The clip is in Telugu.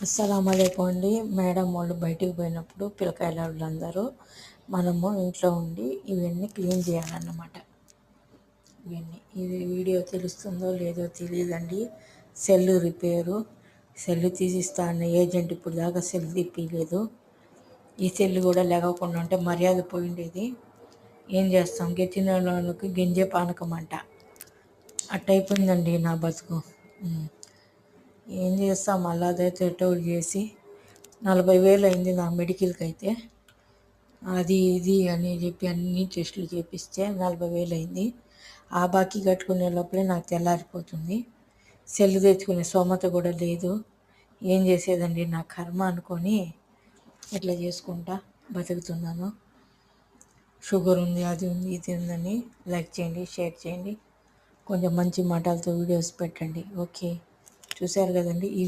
అస్సలాముఅలైకుం అండి. మేడం వాళ్ళు బయటికి పోయినప్పుడు పిల్లకాయల వాళ్ళందరూ మనము ఇంట్లో ఉండి ఇవన్నీ క్లీన్ చేయాలన్నమాట. ఇది వీడియో తెలుస్తుందో లేదో తెలియదండి. సెల్ రిపేరు, సెల్ తీసిస్తా అన్న ఏజెంట్ ఇప్పుడు దాకా సెల్ తిప్పలేదు. ఈ సెల్ కూడా లేకుండా ఉంటే మర్యాద పోయిండేది. ఏం చేస్తాం, గెచ్చిన వాళ్ళకి గింజే పానకం అంట. అట్టయిపోయిందండి నా బతుకు. ఏం చేస్తాం, అదైతే టోల్ చేసి 40,000 అయింది నా మెడికల్కి. అయితే అది ఇది అని చెప్పి అన్ని టెస్టులు చేపిస్తే 40,000 అయింది. ఆ బాకీ కట్టుకునే లోపలే నాకు తెల్లారిపోతుంది. సెల్ తెచ్చుకునే స్తోమత కూడా లేదు. ఏం చేసేదండి, నా కర్మ అనుకొని ఇట్లా చేసుకుంటా బతుకుతున్నాను. షుగర్ ఉంది, అది ఉంది, ఇది ఉందని. లైక్ చేయండి, షేర్ చేయండి, కొంచెం మంచి మాటలతో వీడియోస్ పెట్టండి. ఓకే, చూశారు కదండి.